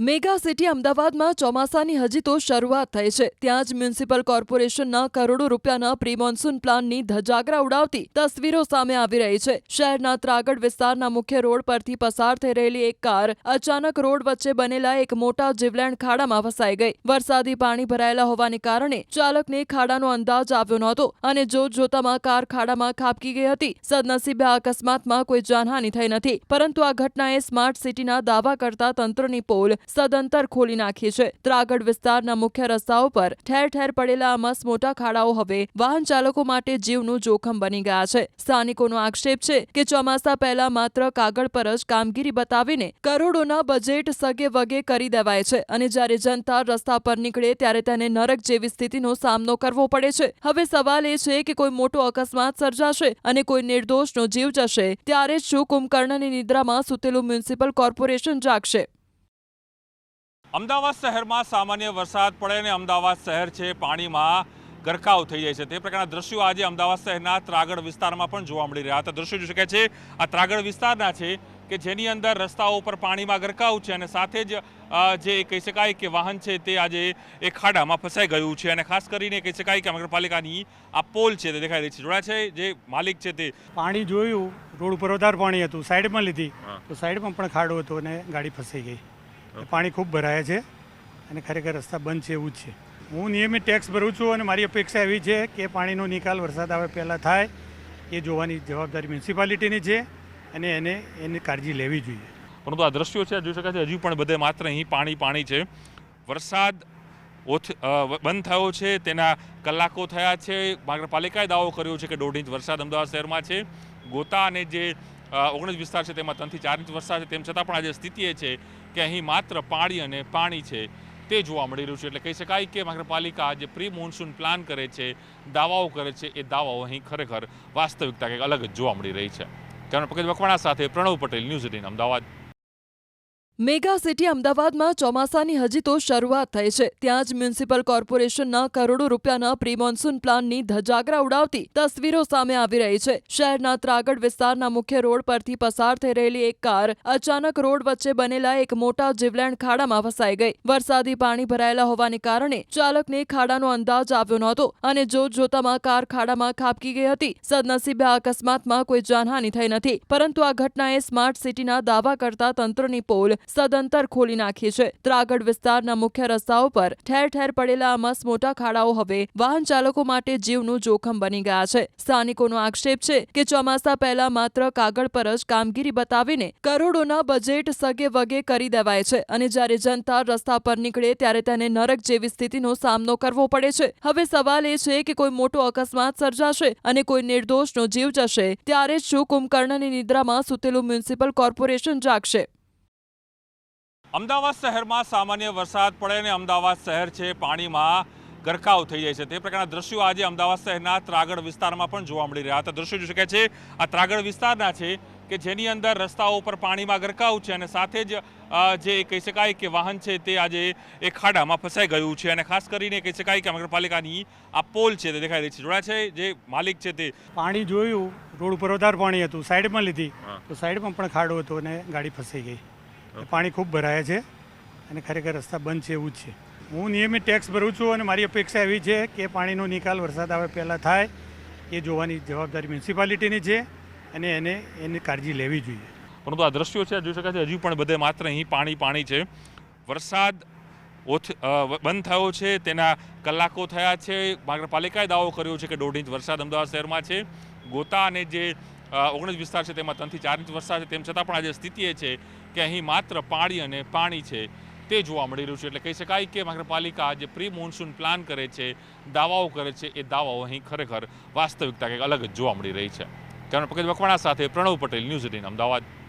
Mega city અમદાવાદમાં ચોમાસાની હજી તો શરૂઆત થઈ છે, ત્યાં જ મ્યુનિસિપલ કોર્પોરેશનના કરોડો રૂપિયાના પ્રી મોન્સૂન પ્લાનની ધજાગરા ઉડાવતી તસવીરો સામે આવી રહી છે। શહેરના ત્રાગડ વિસ્તારના મુખ્ય રોડ પરથી પસાર થઈ રહેલી એક કાર અચાનક રોડ વચ્ચે બનેલા એક મોટા જીવલેણ ખાડામાં ફસાઈ ગઈ। વરસાદી પાણી ભરાયેલા હોવાને કારણે ચાલકને ખાડાનો અંદાજ આવ્યો નહોતો અને જોતજોતામાં કાર ખાડામાં ખાબકી ગઈ હતી। સદનસીબે આ અકસ્માતમાં કોઈ જાનહાનિ થઈ નથી, પરંતુ આ ઘટનાએ સ્માર્ટ સિટીના દાવા કરતા તંત્રની પોલ સદંતર ખોલી નાખી છે। ત્રાગડ વિસ્તારના મુખ્ય રસ્તાઓ પર ઠેર ઠેર પડેલા મસમોટા ખાડાઓ હવે વાહન ચાલકો માટે જીવનું જોખમ બની ગયા છે। સ્થાનિકોનો આક્ષેપ છે કે ચોમાસા પહેલા માત્ર કાગળ પર જ કામગીરી બતાવીને કરોડોના બજેટ સગે વગે કરી દેવાય છે અને જ્યારે જનતા રસ્તા પર નીકળે ત્યારે તેને નરક જેવી સ્થિતિનો સામનો કરવો પડે છે। હવે સવાલ એ છે કે કોઈ મોટો અકસ્માત સર્જાશે અને કોઈ નિર્દોષનો જીવ જશે ત્યારે જ શું કુંભકર્ણની નિદ્રામાં સૂતેલું મ્યુનિસિપલ કોર્પોરેશન જાગશે। અમદાવાદ શહેરમાં સામાન્ય વરસાદ પડે અને અમદાવાદ શહેર છે પાણીમાં ગરકાવ થઈ જાય છે। તે પ્રકારના દ્રશ્યો આજે અમદાવાદ શહેરના ત્રાગડ વિસ્તારમાં પણ જોવા મળી રહ્યા હતા। દ્રશ્યો જોઈ શકાય છે આ ત્રાગડ વિસ્તારના છે કે જેની અંદર રસ્તાઓ પર પાણીમાં ગરકાવ છે અને સાથે જ જે કહી શકાય કે વાહન છે તે આજે એક ખાડામાં ફસાઈ ગયું છે અને ખાસ કરીને કહી શકાય કે નગરપાલિકાની આ પોલ છે તે દેખાઈ રહી છે। જોડાય છે જે માલિક છે તે પાણી જોયું, રોડ ઉપર વધારે પાણી હતું, સાઈડમાં લીધી તો સાઈડમાં પણ ખાડો હતો અને ગાડી ફસાઈ ગઈ। પાણી ખૂબ ભરાય છે અને ખરેખર રસ્તા બંધ છે એવું જ છે। હું નિયમિત ટેક્સ ભરું છું અને મારી અપેક્ષા એવી છે કે પાણીનો નિકાલ વરસાદ આવે પહેલાં થાય એ જોવાની જવાબદારી મ્યુનિસિપાલિટીની છે અને એની કાળજી લેવી જોઈએ। પરંતુ આ દ્રશ્યો છે જોઈ શકાય છે હજુ પણ બધે માત્ર અહીં પાણી છે। વરસાદ બંધ થયો છે તેના કલાકો થયા છે। નગરપાલિકાએ દાવો કર્યો છે કે 1.5 ઇંચ વરસાદ અમદાવાદ શહેરમાં છે। ગોતા અને જે 19 વિસ્તાર છે તેમાં 3 થી 4 ઇંચ વરસાદ છે, તેમ છતાં પણ આજે સ્થિતિ એ છે કે અહીં માત્ર પાણી અને પાણી છે તે જોવા મળી રહ્યું છે। એટલે કહી શકાય કે નગરપાલિકા જે પ્રી મોન્સૂન પ્લાન કરે છે, દાવાઓ કરે છે, એ દાવાઓ અહીં ખરેખર વાસ્તવિકતા કંઈક અલગ જ જોવા મળી રહી છે। કેમેરા પંકજ મકવાણા સાથે Pranav Patel, news 18 Ahmedabad. Mega city અમદાવાદમાં ચોમાસાની હજી તો શરૂઆત થઈ છે, ત્યાં જ મ્યુનિસિપલ કોર્પોરેશનના કરોડો રૂપિયાના પ્રી મોન્સૂન પ્લાનની ધજાગરા ઉડાવતી તસવીરો સામે આવી રહી છે। શહેરના ત્રાગડ વિસ્તારના મુખ્ય રોડ પરથી પસાર થઈ રહેલી એક કાર અચાનક રોડ વચ્ચે બનેલા એક મોટા જીવલેણ ખાડામાં ફસાઈ ગઈ। વરસાદી પાણી ભરાયેલા હોવાને કારણે ચાલકને ખાડાનો અંદાજ આવ્યો નહોતો અને જોતજોતામાં કાર ખાડામાં ખાબકી ગઈ હતી। સદનસીબે આ અકસ્માતમાં કોઈ જાનહાનિ થઈ નથી, પરંતુ આ ઘટનાએ સ્માર્ટ સિટીના દાવા કરતા તંત્રની પોલ સદંતર ખોલી નાખી છે। ત્રાગડ વિસ્તારના મુખ્ય રસ્તાઓ પર ઠેર ઠેર પડેલા મસમોટા ખાડાઓ હવે વાહન ચાલકો માટે જીવનું જોખમ બની ગયા છે। સ્થાનિકોનો આક્ષેપ છે કે ચોમાસા પહેલા માત્ર કાગળ પર જ કામગીરી બતાવીને કરોડોના બજેટ સગે વગે કરી દેવાય છે અને જ્યારે જનતા રસ્તા પર નીકળે ત્યારે તેને નરક જેવી સ્થિતિનો સામનો કરવો પડે છે। હવે સવાલ એ છે કે કોઈ મોટો અકસ્માત સર્જાશે અને કોઈ નિર્દોષનો જીવ જશે ત્યારે જ શું કુંભકર્ણની નિદ્રામાં સૂતેલું મ્યુનિસિપલ કોર્પોરેશન જાગશે। અમદાવાદ શહેરમાં સામાન્ય વરસાદ પડે અને અમદાવાદ શહેર છે પાણીમાં ગરકાવ થઈ જાય છે। તે પ્રકારના દ્રશ્યો આજે અમદાવાદ શહેરના ત્રાગડ વિસ્તારમાં પણ જોવા મળી રહ્યા હતા। દ્રશ્યો જોઈ શકાય છે આ ત્રાગડ વિસ્તારના છે કે જેની અંદર રસ્તાઓ પર પાણીમાં ગરકાવ છે અને સાથે જ જે કહી શકાય કે વાહન છે તે આજે એક ખાડામાં ફસાઈ ગયું છે અને ખાસ કરીને કહી શકાય કે નગરપાલિકાની આ પોલ છે તે દેખાઈ રહી છે। જોડાય છે જે માલિક છે તે પાણી જોયું, રોડ ઉપર વધારે પાણી હતું, સાઈડમાં લીધી તો સાઈડમાં પણ ખાડો હતો અને ગાડી ફસાઈ ગઈ। પાણી ખૂબ ભરાય છે અને ખરેખર રસ્તા બંધ છે એવું જ છે। હું નિયમિત ટેક્સ ભરું છું અને મારી અપેક્ષા એવી છે કે પાણીનો નિકાલ વરસાદ આવે પહેલાં થાય એ જોવાની જવાબદારી મ્યુનિસિપાલિટીની છે અને એની કાળજી લેવી જોઈએ। પરંતુ આ દ્રશ્યો છે જોઈ શકાય છે હજુ પણ બધે માત્ર અહીં પાણી છે। વરસાદ બંધ થયો છે તેના કલાકો થયા છે। નગરપાલિકાએ દાવો કર્યો છે કે 1.5 ઇંચ વરસાદ અમદાવાદ શહેરમાં છે। ગોતા અને જે 19 વિસ્તાર છે તેમાં 3 થી 4 ઇંચ વરસાદ છે, તેમ છતાં પણ આજે સ્થિતિ એ છે કે અહીં માત્ર પાણી અને પાણી છે તે જોવા મળી રહ્યું છે। એટલે કહી શકાય કે નગરપાલિકા જે પ્રી મોન્સૂન પ્લાન કરે છે, દાવાઓ કરે છે, એ દાવાઓ અહીં ખરેખર વાસ્તવિકતા કંઈક અલગ જ જોવા મળી રહી છે। કેમેરા પંકજ મકવાણા સાથે પ્રણવ પટેલ, ન્યૂઝ 18 અમદાવાદ।